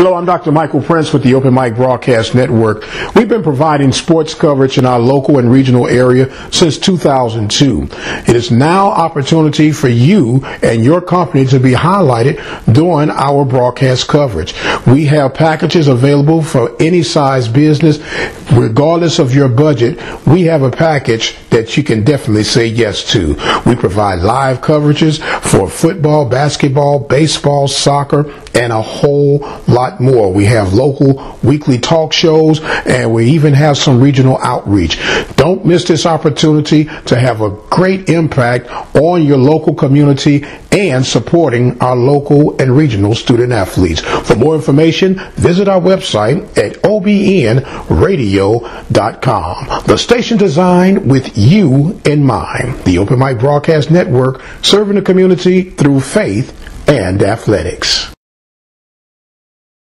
Hello, I'm Dr. Michael Prince with the Open Mic Broadcast Network. We've been providing sports coverage in our local and regional area since 2002. It is now opportunity for you and your company to be highlighted during our broadcast coverage. We have packages available for any size business. Regardless of your budget, we have a package that you can definitely say yes to. We provide live coverages for football, basketball, baseball, soccer, and a whole lot more. We have local weekly talk shows, and we even have some regional outreach. Don't miss this opportunity to have a great impact on your local community and supporting our local and regional student athletes. For more information, visit our website at obnradio.com. The station designed with you in mind. The Open Mic Broadcast Network, serving the community through faith and athletics.